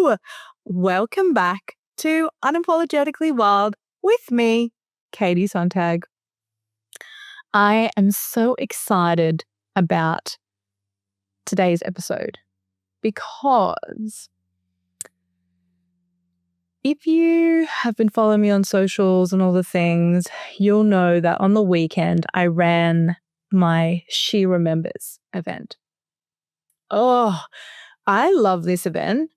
Hello. Welcome back to Unapologetically Wild with me, Kadi Sonntag. I am so excited about today's episode because if you have been following me on socials and all the things, you'll know that on the weekend I ran my She Remembers event. Oh, I love this event.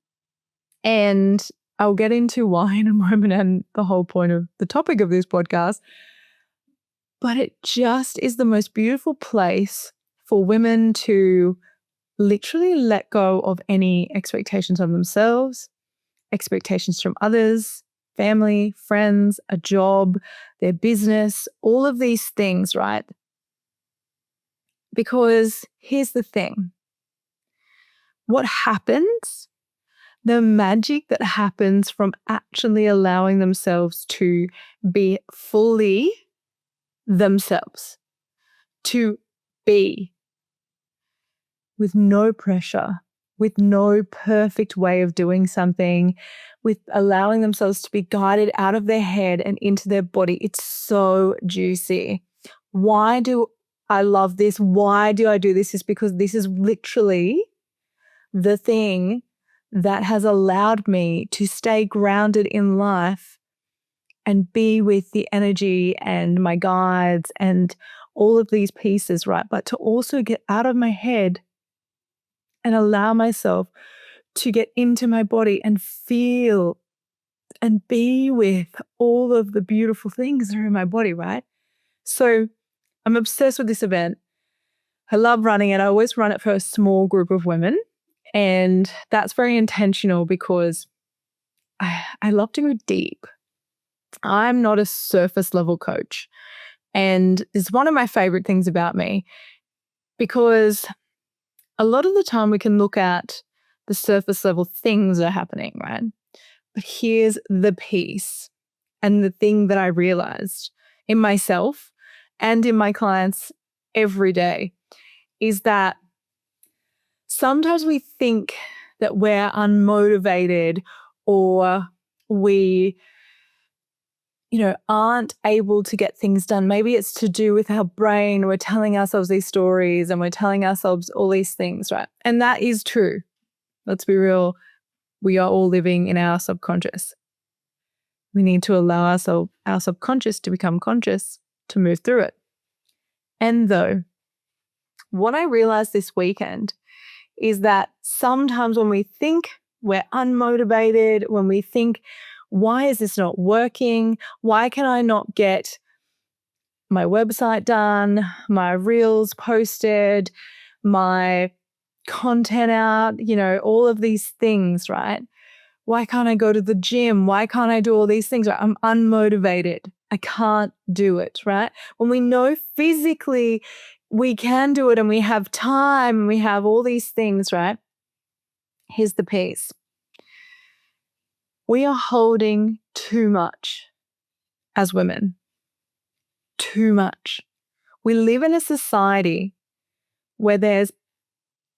And I'll get into why in a moment and the whole point of the topic of this podcast. But it just is the most beautiful place for women to literally let go of any expectations of themselves, expectations from others, family, friends, a job, their business, all of these things, right? Because here's the thing. What happens, the magic that happens from actually allowing themselves to be fully themselves, to be with no pressure, with no perfect way of doing something, with allowing themselves to be guided out of their head and into their body. It's so juicy. Why do I love this? Why do I do this? Is because this is literally the thing that has allowed me to stay grounded in life and be with the energy and my guides and all of these pieces, right? But to also get out of my head and allow myself to get into my body and feel and be with all of the beautiful things that are in my body, right? So I'm obsessed with this event. I love running it. I always run it for a small group of women. And that's very intentional because I love to go deep. I'm not a surface level coach. And it's one of my favorite things about me because a lot of the time we can look at the surface level things that are happening, right? But here's the piece and the thing that I realized in myself and in my clients every day is that sometimes we think that we're unmotivated or we, aren't able to get things done. Maybe it's to do with our brain. We're telling ourselves these stories and we're telling ourselves all these things, right? And that is true. Let's be real. We are all living in our subconscious. We need to allow our subconscious to become conscious to move through it. And though, what I realized this weekend is that sometimes when we think we're unmotivated, when we think, why is this not working? Why can I not get my website done, my reels posted, my content out, all of these things, right? Why can't I go to the gym? Why can't I do all these things? Right? I'm unmotivated. I can't do it, right? When we know physically we can do it and we have time and we have all these things, right? Here's the piece. We are holding too much as women. Too much. We live in a society where there's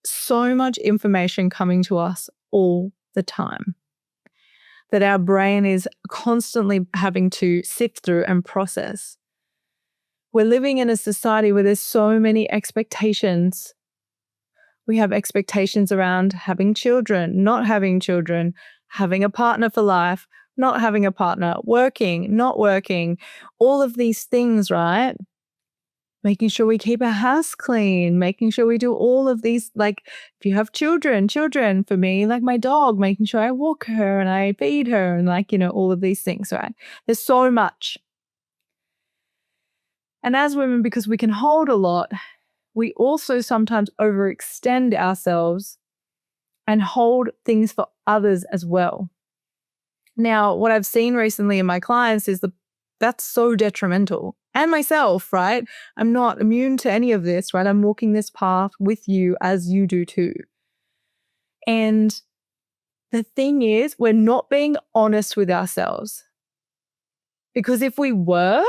so much information coming to us all the time that our brain is constantly having to sift through and process. We're living in a society where there's so many expectations. We have expectations around having children, not having children, having a partner for life, not having a partner, working, not working, all of these things, right? Making sure we keep our house clean, making sure we do all of these, like if you have children, for me, like my dog, making sure I walk her and I feed her and all of these things, right? There's so much. And as women, because we can hold a lot, we also sometimes overextend ourselves and hold things for others as well. Now, what I've seen recently in my clients is that's so detrimental. And myself, right? I'm not immune to any of this, right? I'm walking this path with you as you do too. And the thing is, we're not being honest with ourselves. Because if we were,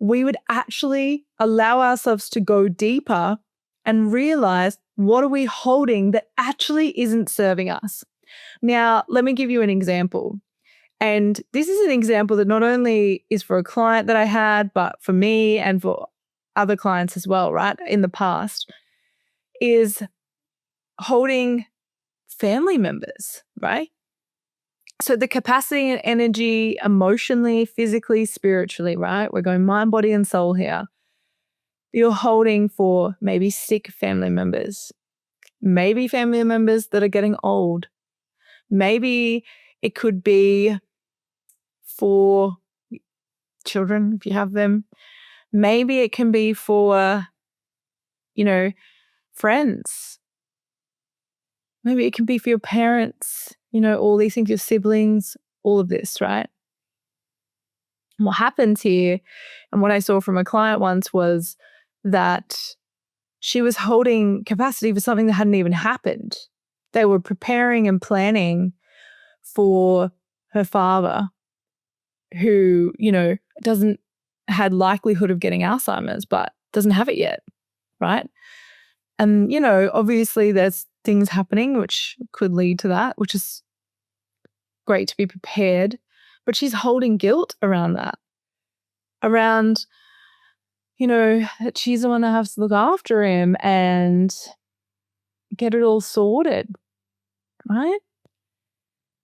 we would actually allow ourselves to go deeper and realize what are we holding that actually isn't serving us. Now, let me give you an example. And this is an example that not only is for a client that I had, but for me and for other clients as well, right, in the past, is holding family members, right? So the capacity and energy emotionally, physically, spiritually, right? We're going mind, body, and soul here. You're holding for maybe sick family members, maybe family members that are getting old. Maybe it could be for children, if you have them. Maybe it can be for, friends. Maybe it can be for your parents, all these things, your siblings, all of this, right? And what happens here, and what I saw from a client once was that she was holding capacity for something that hadn't even happened. They were preparing and planning for her father who, doesn't had likelihood of getting Alzheimer's, but doesn't have it yet, right? And, obviously there's things happening which could lead to that, which is great to be prepared. But she's holding guilt around that, around, that she's the one that has to look after him and get it all sorted, right?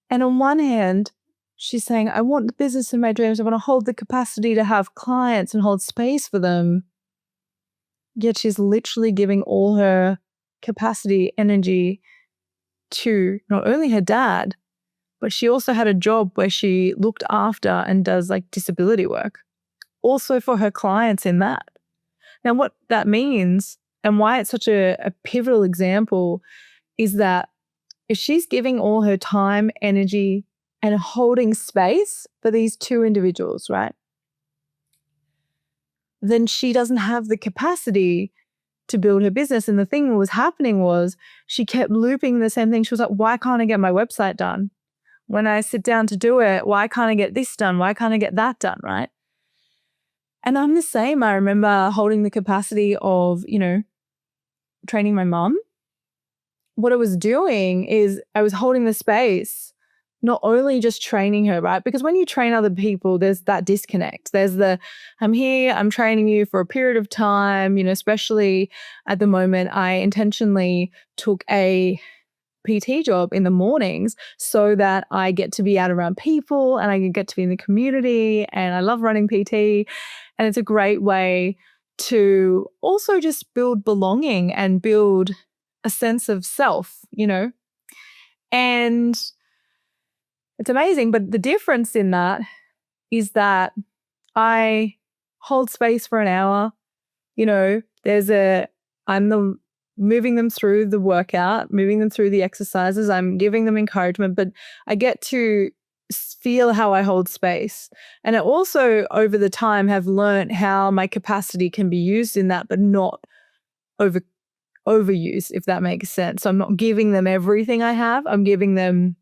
And on one hand, she's saying, I want the business in my dreams. I want to hold the capacity to have clients and hold space for them. Yet she's literally giving all her capacity, energy to not only her dad, but she also had a job where she looked after and does like disability work, also for her clients in that. Now, what that means and why it's such a pivotal example is that if she's giving all her time, energy, and holding space for these two individuals, right, then she doesn't have the capacity to build her business. And the thing that was happening was she kept looping the same thing. She was like, why can't I get my website done? When I sit down to do it, why can't I get this done? Why can't I get that done, right? And I'm the same. I remember holding the capacity of, training my mom. What I was doing is I was holding the space, not only just training her, right? Because when you train other people, there's that disconnect. There's I'm here, I'm training you for a period of time, especially at the moment, I intentionally took a PT job in the mornings so that I get to be out around people and I get to be in the community, and I love running PT, and it's a great way to also just build belonging and build a sense of self, and it's amazing. But the difference in that is that I hold space for an hour, I'm moving them through the workout, moving them through the exercises. I'm giving them encouragement, but I get to feel how I hold space. And I also, over the time, have learned how my capacity can be used in that, but not overuse, if that makes sense. So I'm not giving them everything I have. I'm giving them,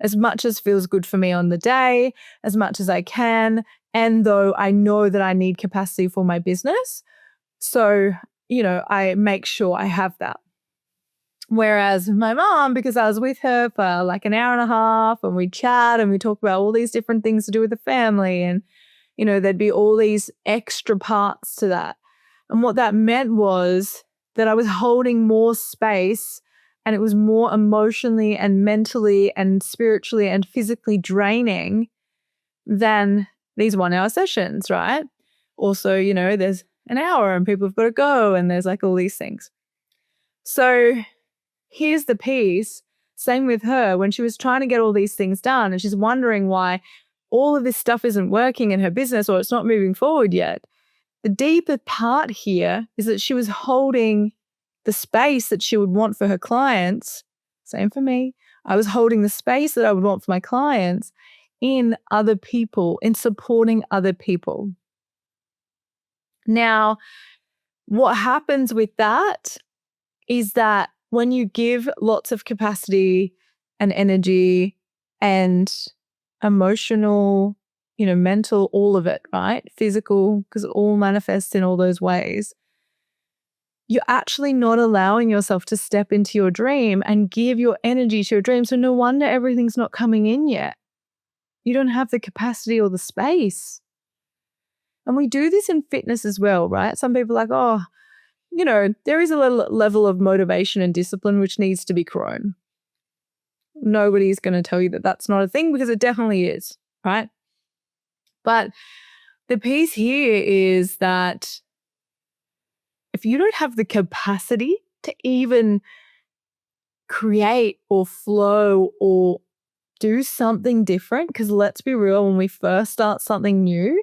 as much as feels good for me on the day, as much as I can. And though I know that I need capacity for my business, so, I make sure I have that. Whereas my mom, because I was with her for like an hour and a half and we chat and we talk about all these different things to do with the family, and, there'd be all these extra parts to that. And what that meant was that I was holding more space, and it was more emotionally and mentally and spiritually and physically draining than these 1 hour sessions, right? Also, there's an hour and people have got to go, and there's like all these things. So here's the piece. Same with her, when she was trying to get all these things done and she's wondering why all of this stuff isn't working in her business or it's not moving forward yet. The deeper part here is that she was holding the space that she would want for her clients. Same for me. I was holding the space that I would want for my clients in other people, in supporting other people. Now, what happens with that is that when you give lots of capacity and energy and emotional, mental, all of it, right? Physical, because it all manifests in all those ways. you're actually not allowing yourself to step into your dream and give your energy to your dream. So no wonder everything's not coming in yet. You don't have the capacity or the space. And we do this in fitness as well, right? Some people are like, oh, there is a level of motivation and discipline which needs to be grown. Nobody's going to tell you that that's not a thing, because it definitely is, right? But the piece here is that if you don't have the capacity to even create or flow or do something different, because let's be real, when we first start something new,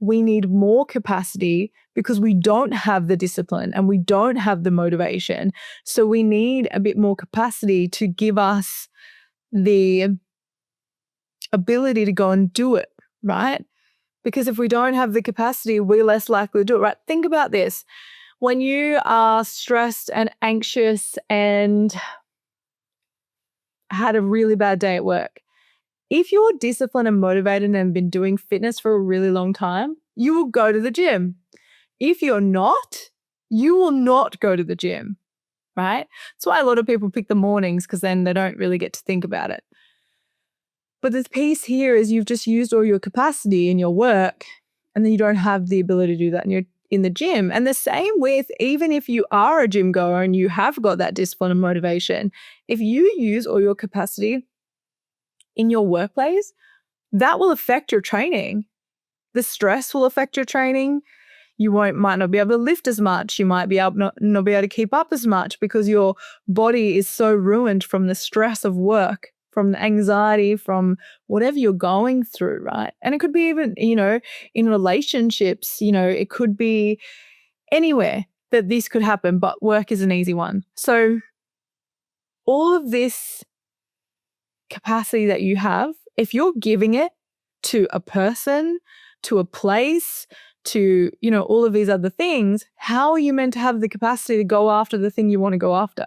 we need more capacity because we don't have the discipline and we don't have the motivation. So we need a bit more capacity to give us the ability to go and do it, right? Because if we don't have the capacity, we're less likely to do it, right? Think about this. When you are stressed and anxious and had a really bad day at work, if you're disciplined and motivated and have been doing fitness for a really long time, you will go to the gym. If you're not, you will not go to the gym, right? That's why a lot of people pick the mornings, because then they don't really get to think about it. But the piece here is you've just used all your capacity in your work, and then you don't have the ability to do that in the gym. And the same with, even if you are a gym goer and you have got that discipline and motivation, if you use all your capacity in your workplace, that will affect your training. The stress will affect your training. You might not be able to lift as much. You might be able not be able to keep up as much because your body is so ruined from the stress of work, from the anxiety, from whatever you're going through, right? And it could be even, in relationships, it could be anywhere that this could happen, but work is an easy one. So all of this capacity that you have, if you're giving it to a person, to a place, to, all of these other things, how are you meant to have the capacity to go after the thing you want to go after?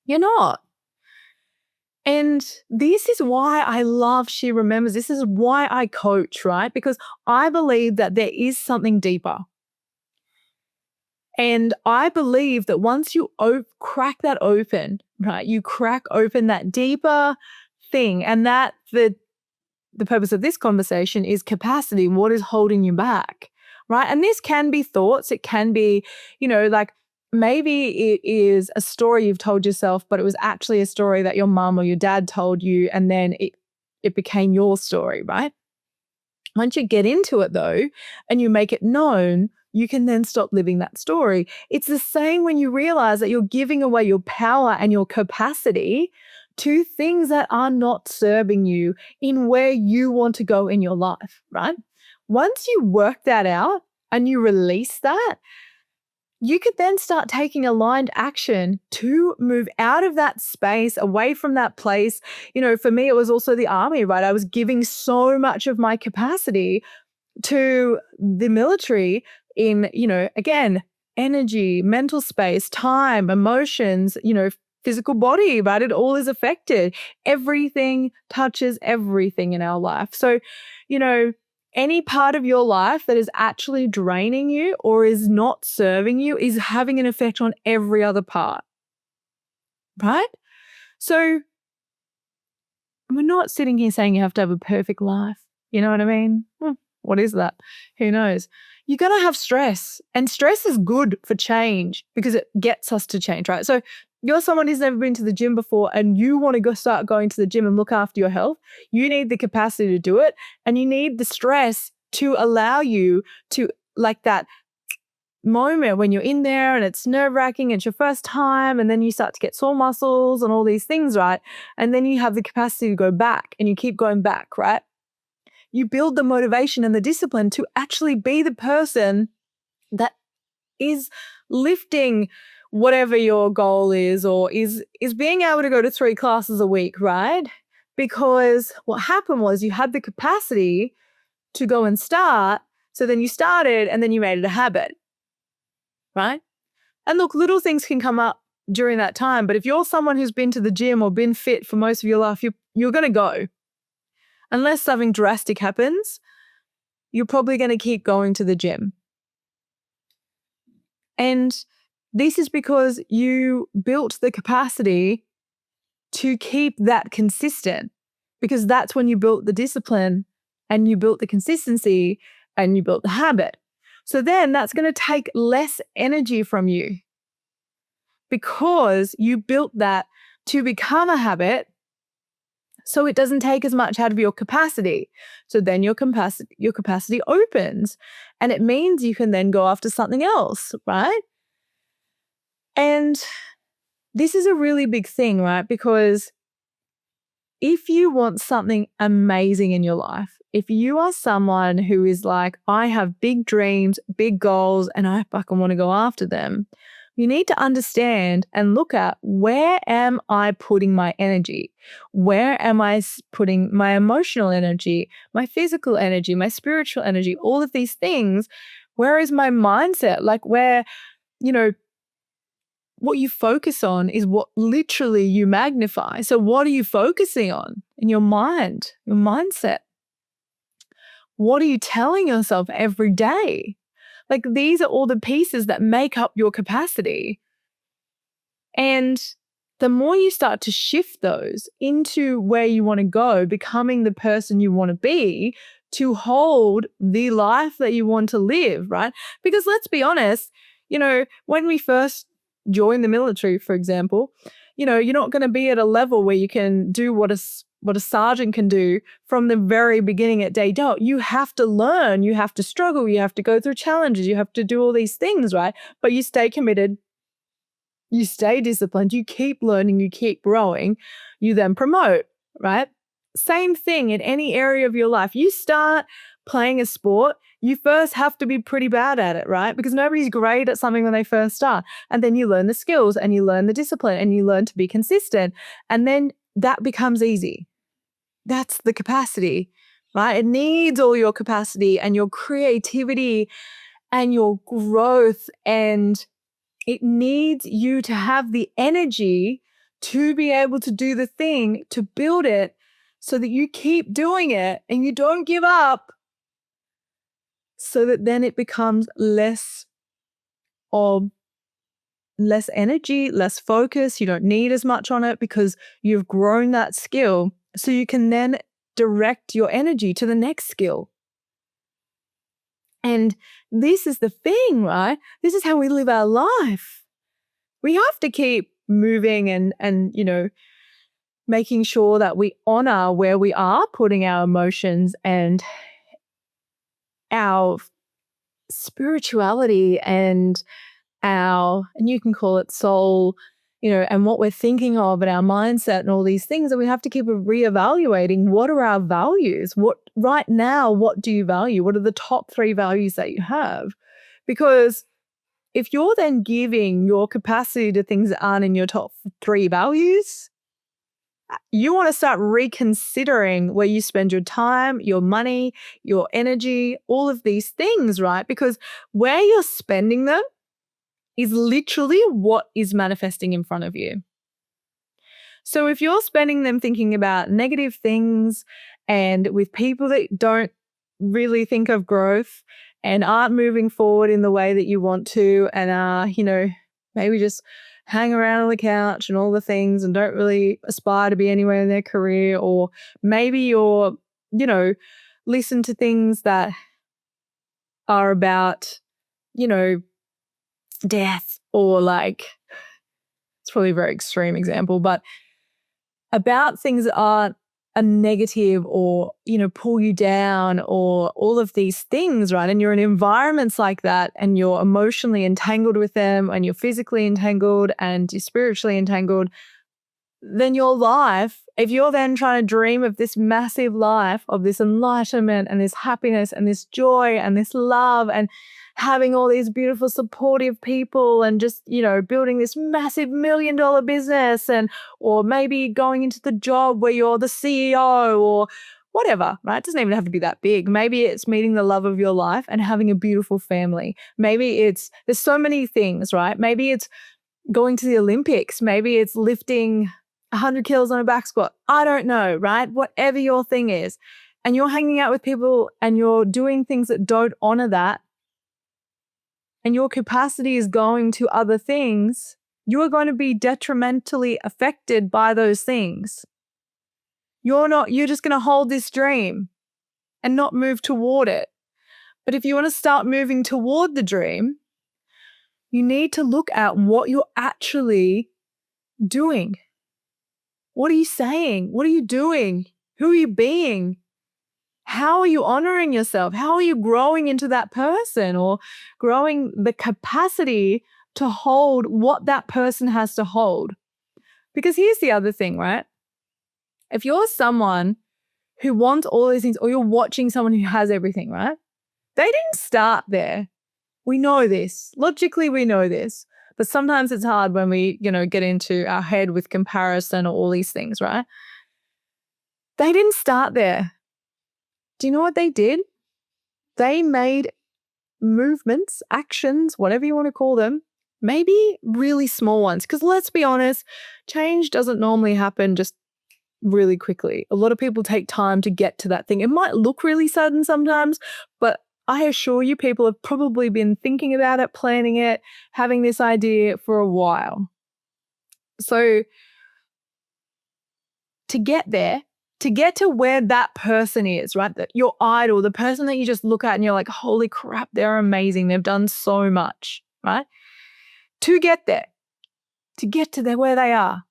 You're not. And this is why I love She Remembers. This is why I coach, right? Because I believe that there is something deeper. And I believe that once you crack that open, right, you crack open that deeper thing, and that the purpose of this conversation is capacity. What is holding you back, right? And this can be thoughts. It can be, like maybe it is a story you've told yourself, but it was actually a story that your mum or your dad told you, and then it became your story, right? Once you get into it though, and you make it known, you can then stop living that story. It's the same when you realize that you're giving away your power and your capacity to things that are not serving you in where you want to go in your life, right? Once you work that out and you release that, you could then start taking aligned action to move out of that space, away from that place. For me, it was also the army, right? I was giving so much of my capacity to the military in, again, energy, mental space, time, emotions, physical body, right? It all is affected. Everything touches everything in our life. So, any part of your life that is actually draining you or is not serving you is having an effect on every other part, right? So we're not sitting here saying you have to have a perfect life. You know what I mean? What is that? Who knows? You're going to have stress, and stress is good for change because it gets us to change, right? So you're someone who's never been to the gym before and you want to start going to the gym and look after your health. You need the capacity to do it, and you need the stress to allow you to, like that moment when you're in there and it's nerve-wracking, it's your first time, and then you start to get sore muscles and all these things, right? And then you have the capacity to go back and you keep going back, right? You build the motivation and the discipline to actually be the person that is lifting whatever your goal is, or is being able to go to 3 classes a week, right? Because what happened was you had the capacity to go and start. So then you started and then you made it a habit, right? And look, little things can come up during that time. But if you're someone who's been to the gym or been fit for most of your life, you're going to go. Unless something drastic happens, you're probably going to keep going to the gym. And this is because you built the capacity to keep that consistent, because that's when you built the discipline and you built the consistency and you built the habit. So then that's going to take less energy from you because you built that to become a habit. So it doesn't take as much out of your capacity. So then your capacity opens, and it means you can then go after something else, right? And this is a really big thing, right? Because if you want something amazing in your life, if you are someone who is like, I have big dreams, big goals, and I fucking want to go after them, you need to understand and look at, where am I putting my energy? Where am I putting my emotional energy, my physical energy, my spiritual energy, all of these things? Where is my mindset? Like, where, what you focus on is what literally you magnify. So what are you focusing on in your mind, your mindset? What are you telling yourself every day? Like, these are all the pieces that make up your capacity. And the more you start to shift those into where you want to go, becoming the person you want to be to hold the life that you want to live, right? Because let's be honest, when we first join the military, for example, you're not going to be at a level where you can do what a sergeant can do from the very beginning at day dot. You have to learn, you have to struggle, you have to go through challenges, you have to do all these things, right? But you stay committed, you stay disciplined, you keep learning, you keep growing, you then promote, right? Same thing in any area of your life. You start playing a sport, you first have to be pretty bad at it, right? Because nobody's great at something when they first start. And then you learn the skills and you learn the discipline and you learn to be consistent. And then that becomes easy. That's the capacity, right? It needs all your capacity and your creativity and your growth, and it needs you to have the energy to be able to do the thing, to build it so that you keep doing it and you don't give up, so that then it becomes less energy, less focus. You don't need as much on it because you've grown that skill. So you can then direct your energy to the next skill. And this is the thing, right? This is how we live our life. We have to keep moving and making sure that we honor where we are putting our emotions and our spirituality and you can call it soul, and what we're thinking of and our mindset and all these things. And we have to keep reevaluating, what are our values? What right now, what do you value? What are the top 3 values that you have? Because if you're then giving your capacity to things that aren't in your top 3 values, you want to start reconsidering where you spend your time, your money, your energy, all of these things, right? Because where you're spending them is literally what is manifesting in front of you. So if you're spending them thinking about negative things and with people that don't really think of growth and aren't moving forward in the way that you want to, and are, maybe just hang around on the couch and all the things and don't really aspire to be anywhere in their career, or maybe you're, listen to things that are about, death, or it's probably a very extreme example, but about things that aren't a negative or, pull you down, or all of these things, right? And you're in environments like that and you're emotionally entangled with them and you're physically entangled and you're spiritually entangled, then your life, if you're then trying to dream of this massive life of this enlightenment and this happiness and this joy and this love and having all these beautiful supportive people and just, building this massive $1 million business, or maybe going into the job where you're the CEO or whatever, right? It doesn't even have to be that big. Maybe it's meeting the love of your life and having a beautiful family. Maybe there's so many things, right? Maybe it's going to the Olympics. Maybe it's lifting 100 kilos on a back squat. I don't know, right? Whatever your thing is, and you're hanging out with people and you're doing things that don't honor that, and your capacity is going to other things, you are going to be detrimentally affected by those things. You're just going to hold this dream and not move toward it. But if you want to start moving toward the dream, you need to look at what you're actually doing. What are you saying? What are you doing? Who are you being? How are you honoring yourself? How are you growing into that person or growing the capacity to hold what that person has to hold? Because here's the other thing, right? If you're someone who wants all these things, or you're watching someone who has everything, right? They didn't start there. We know this. Logically, we know this. But sometimes it's hard when we, get into our head with comparison or all these things, right? They didn't start there. Do you know what they did? They made movements, actions, whatever you want to call them, maybe really small ones. Because let's be honest, change doesn't normally happen just really quickly. A lot of people take time to get to that thing. It might look really sudden sometimes, but I assure you people have probably been thinking about it, planning it, having this idea for a while. So to get there, to get to where that person is, right? That your idol, the person that you just look at and you're like, holy crap, they're amazing. They've done so much, right? To get there, to get to where they are,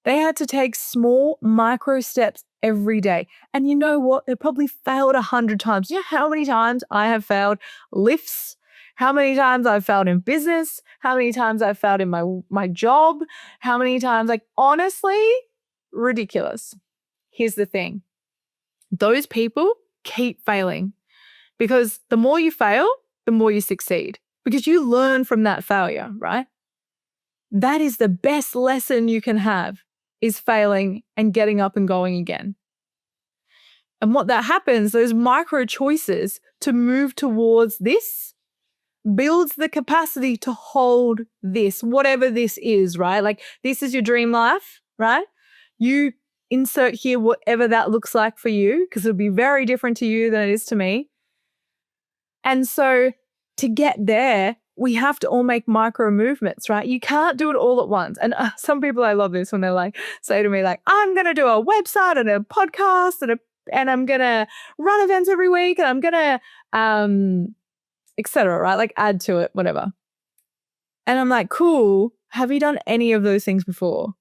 they had to take small micro steps every day. And you know what? They probably failed 100 times. You know how many times I have failed lifts? How many times I've failed in business? How many times I've failed in my job? How many times, honestly, ridiculous. Here's the thing. Those people keep failing because the more you fail, the more you succeed because you learn from that failure, right? That is the best lesson you can have, is failing and getting up and going again. And what that happens, those micro choices to move towards this builds the capacity to hold this, whatever this is, right? This is your dream life, right? You insert here whatever that looks like for you, because it'll be very different to you than it is to me. And so to get there, we have to all make micro movements, right? You can't do it all at once. And some people, I love this when they say to me I'm going to do a website and a podcast and I'm going to run events every week and I'm going to, et cetera, right? Add to it, whatever. And I'm like, cool. Have you done any of those things before?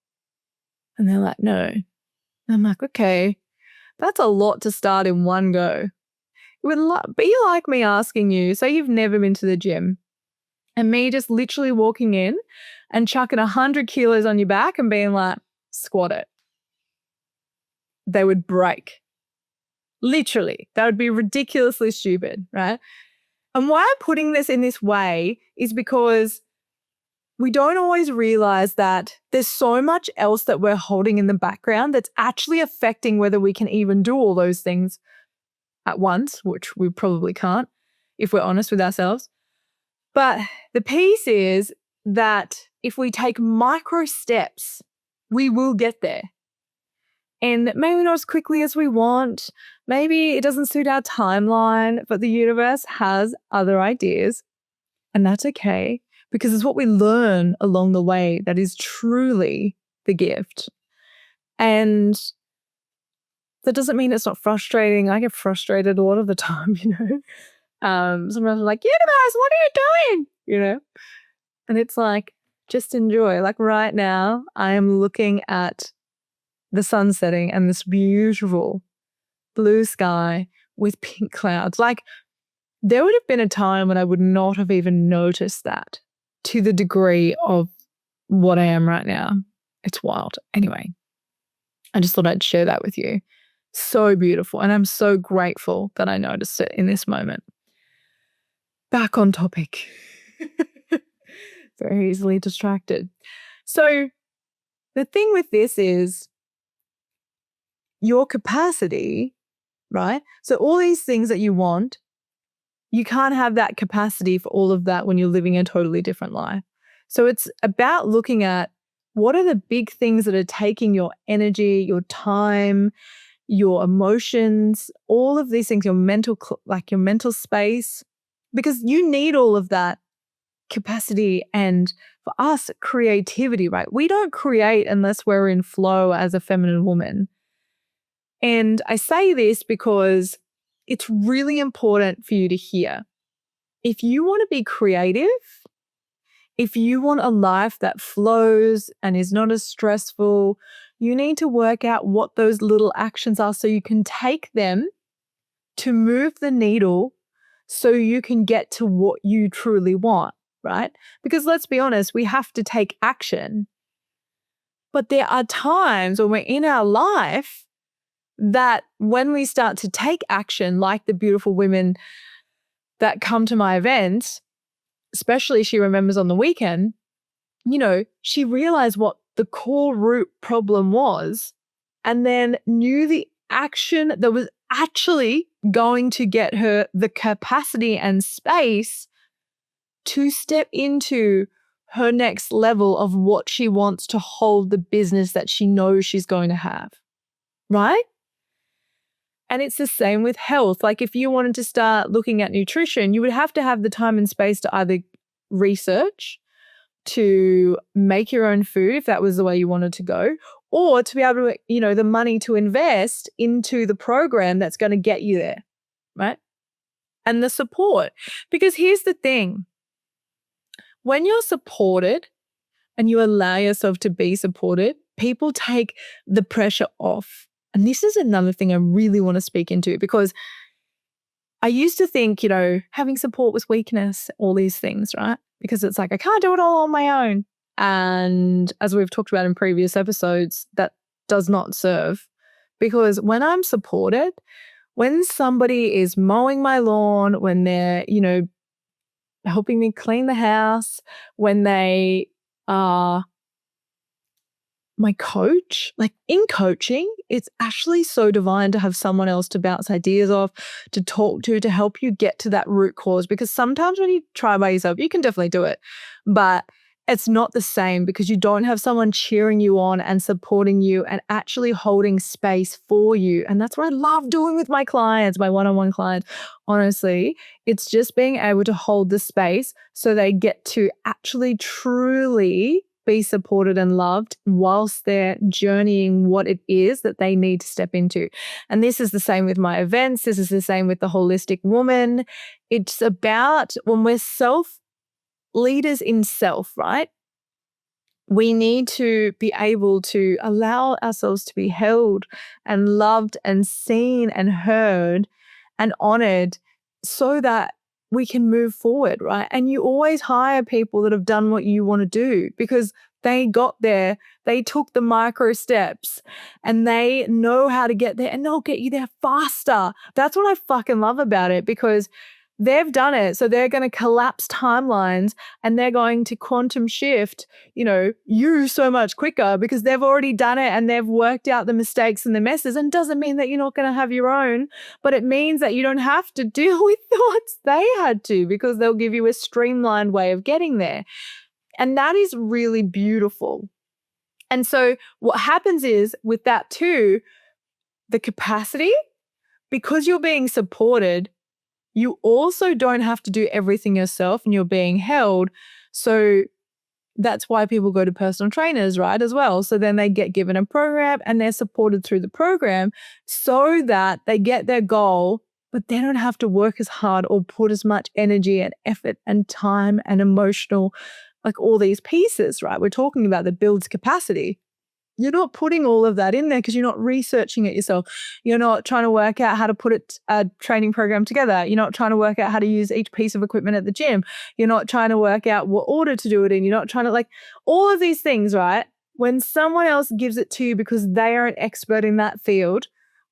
And they're like, no. And I'm like, okay, that's a lot to start in one go. It would be like me asking you, say you've never been to the gym, and me just literally walking in and chucking 100 kilos on your back and being like, squat it. They would break. Literally. That would be ridiculously stupid, right? And why I'm putting this in this way is because we don't always realize that there's so much else that we're holding in the background that's actually affecting whether we can even do all those things at once, which we probably can't if we're honest with ourselves. But the piece is that if we take micro steps, we will get there. And maybe not as quickly as we want. Maybe it doesn't suit our timeline, but the universe has other ideas. And that's okay, because it's what we learn along the way that is truly the gift. And that doesn't mean it's not frustrating. I get frustrated a lot of the time, Sometimes I'm like, universe, what are you doing? And it's just enjoy. Right now, I am looking at the sun setting and this beautiful blue sky with pink clouds. There would have been a time when I would not have even noticed that to the degree of what I am right now. It's wild. Anyway, I just thought I'd share that with you. So beautiful. And I'm so grateful that I noticed it in this moment. Back on topic. Very easily distracted. So the thing with this is your capacity, right? So all these things that you want, you can't have that capacity for all of that when you're living a totally different life. So it's about looking at what are the big things that are taking your energy, your time, your emotions, all of these things, your mental space, because you need all of that capacity and for us, creativity, right? We don't create unless we're in flow as a feminine woman. And I say this because it's really important for you to hear. If you want to be creative, if you want a life that flows and is not as stressful, you need to work out what those little actions are so you can take them to move the needle so you can get to what you truly want, right? Because let's be honest, we have to take action. But there are times when we're in our life that when we start to take action, like the beautiful women that come to my events, especially She Remembers on the Weekend, she realized what the core root problem was and then knew the action that was actually going to get her the capacity and space to step into her next level of what she wants to hold the business that she knows she's going to have, right? And it's the same with health. Like if you wanted to start looking at nutrition, you would have to have the time and space to either research, to make your own food if that was the way you wanted to go, or to be able to, the money to invest into the program that's going to get you there, right? And the support. Because here's the thing. When you're supported and you allow yourself to be supported, people take the pressure off. And this is another thing I really want to speak into because I used to think, having support was weakness, all these things, right? Because it's like, I can't do it all on my own. And as we've talked about in previous episodes, that does not serve. Because when I'm supported, when somebody is mowing my lawn, when they're, helping me clean the house, when they are my coach, like in coaching, it's actually so divine to have someone else to bounce ideas off, to talk to help you get to that root cause. Because sometimes when you try by yourself, you can definitely do it, but it's not the same because you don't have someone cheering you on and supporting you and actually holding space for you. And that's what I love doing with my clients, my one-on-one clients. Honestly, it's just being able to hold the space so they get to actually truly be supported and loved whilst they're journeying what it is that they need to step into. And this is the same with my events. This is the same with the holistic woman. It's about when we're leaders in self, right? We need to be able to allow ourselves to be held and loved and seen and heard and honored so that we can move forward, right? And you always hire people that have done what you want to do because they got there, they took the micro steps and they know how to get there and they'll get you there faster. That's what I fucking love about it because they've done it. So they're going to collapse timelines and they're going to quantum shift, you so much quicker because they've already done it and they've worked out the mistakes and the messes. And doesn't mean that you're not going to have your own, but it means that you don't have to deal with what they had to because they'll give you a streamlined way of getting there. And that is really beautiful. And so what happens is with that too, the capacity, because you're being supported, you also don't have to do everything yourself and you're being held. So that's why people go to personal trainers, right, as well. So then they get given a program and they're supported through the program so that they get their goal, but they don't have to work as hard or put as much energy and effort and time and emotional, like all these pieces, right? We're talking about that builds capacity. You're not putting all of that in there because you're not researching it yourself. You're not trying to work out how to put a training program together. You're not trying to work out how to use each piece of equipment at the gym. You're not trying to work out what order to do it in. You're not trying to all of these things, right? When someone else gives it to you because they are an expert in that field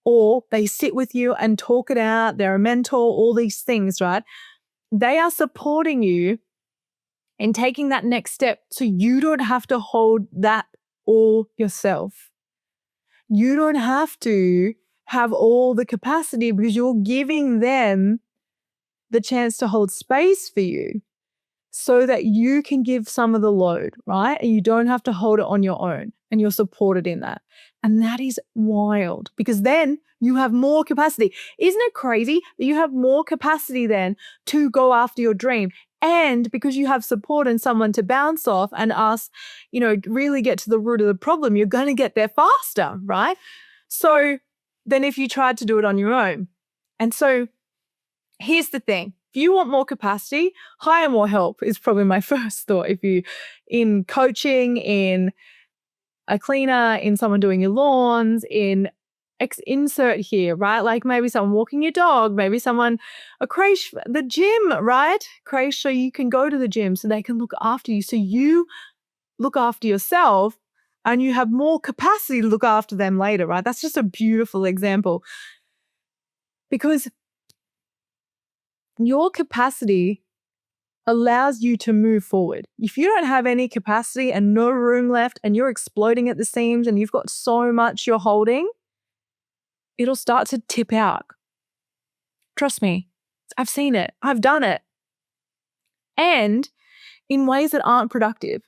or they sit with you and talk it out, they're a mentor, all these things, right? They are supporting you in taking that next step so you don't have to hold that all yourself. You don't have to have all the capacity because you're giving them the chance to hold space for you so that you can give some of the load, right? And you don't have to hold it on your own and you're supported in that. And that is wild because then you have more capacity. Isn't it crazy that you have more capacity then to go after your dream? And because you have support and someone to bounce off and ask, really get to the root of the problem, you're going to get there faster, right? So than if you tried to do it on your own. And so here's the thing. If you want more capacity, hire more help is probably my first thought. If you in coaching, in a cleaner, in someone doing your lawns, insert here, right? Like maybe someone walking your dog, maybe someone, a creche, the gym, right? Creche, so you can go to the gym so they can look after you. So you look after yourself and you have more capacity to look after them later, right? That's just a beautiful example because your capacity allows you to move forward. If you don't have any capacity and no room left and you're exploding at the seams and you've got so much you're holding, it'll start to tip out. Trust me, I've seen it. I've done it. And in ways that aren't productive.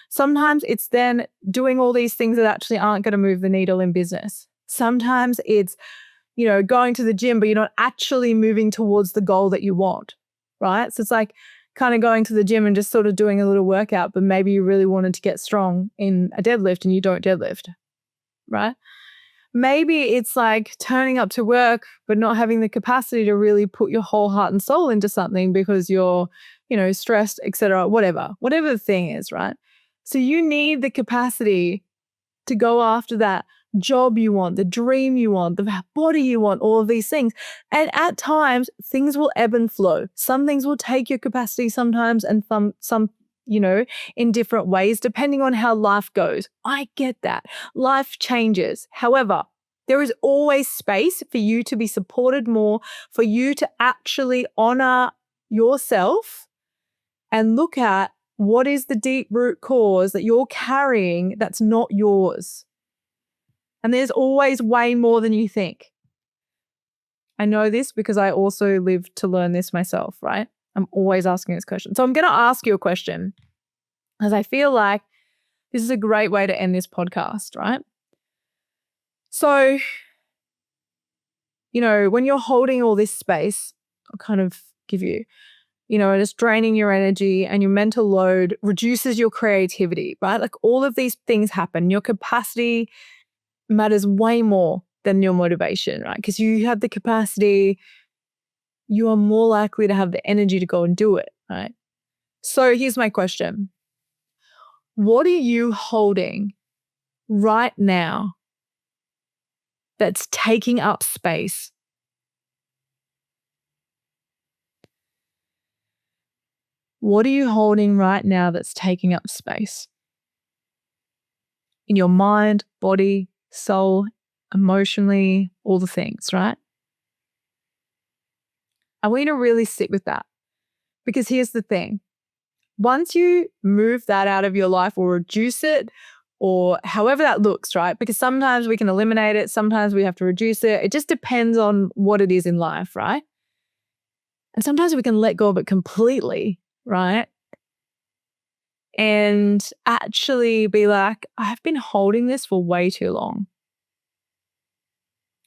Sometimes it's then doing all these things that actually aren't going to move the needle in business. Sometimes it's, going to the gym, but you're not actually moving towards the goal that you want, right? So it's like kind of going to the gym and just sort of doing a little workout, but maybe you really wanted to get strong in a deadlift and you don't deadlift, right? Maybe it's like turning up to work, but not having the capacity to really put your whole heart and soul into something because you're, stressed, etc., whatever the thing is, right? So you need the capacity to go after that job you want, the dream you want, the body you want, all of these things. And at times, things will ebb and flow. Some things will take your capacity sometimes and some in different ways, depending on how life goes. I get that. Life changes. However, there is always space for you to be supported more, for you to actually honor yourself and look at what is the deep root cause that you're carrying that's not yours. And there's always way more than you think. I know this because I also lived to learn this myself, right? I'm always asking this question. So I'm going to ask you a question because I feel like this is a great way to end this podcast, right? So, when you're holding all this space, I'll kind of give you, it's draining your energy and your mental load reduces your creativity, right? Like all of these things happen. Your capacity matters way more than your motivation, right? Because you have the capacity, you are more likely to have the energy to go and do it, right? So here's my question. What are you holding right now that's taking up space? What are you holding right now that's taking up space? In your mind, body, soul, emotionally, all the things, right? I want you to really sit with that because here's the thing. Once you move that out of your life or reduce it or however that looks, right? Because sometimes we can eliminate it. Sometimes we have to reduce it. It just depends on what it is in life, right? And sometimes we can let go of it completely, right? And actually be like, I've been holding this for way too long.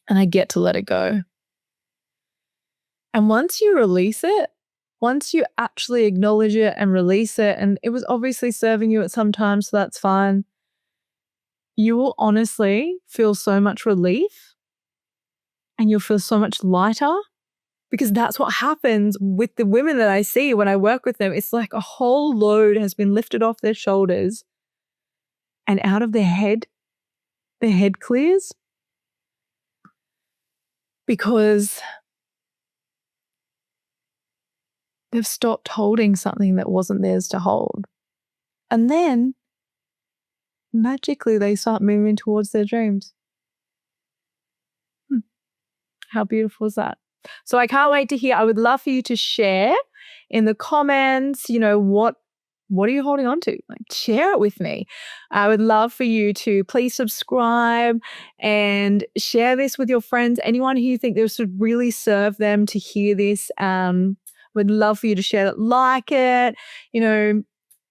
And I get to let it go. And once you release it, once you actually acknowledge it and release it, and it was obviously serving you at some time, so that's fine, you will honestly feel so much relief and you'll feel so much lighter because that's what happens with the women that I see when I work with them. It's like a whole load has been lifted off their shoulders and out of their head clears because they've stopped holding something that wasn't theirs to hold. And then magically they start moving towards their dreams. How beautiful is that? So I can't wait to hear. I would love for you to share in the comments, what are you holding on to? Like, share it with me. I would love for you to please subscribe and share this with your friends. Anyone who you think this would really serve them to hear this, would love for you to share it, like it,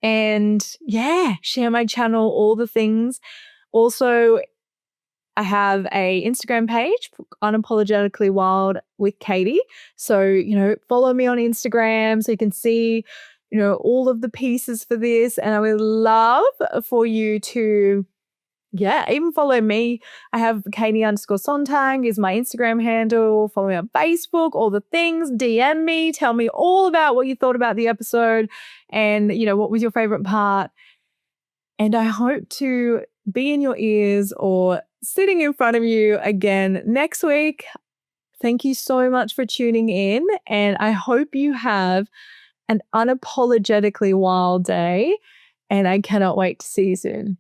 and share my channel, all the things. Also, I have a Instagram page, Unapologetically Wild with Kadi. So, follow me on Instagram so you can see, all of the pieces for this. And I would love for you to, even follow me. I have Kadi_Sonntag is my Instagram handle. Follow me on Facebook, all the things. DM me. Tell me all about what you thought about the episode and, what was your favorite part. And I hope to be in your ears or sitting in front of you again next week. Thank you so much for tuning in. And I hope you have an unapologetically wild day. And I cannot wait to see you soon.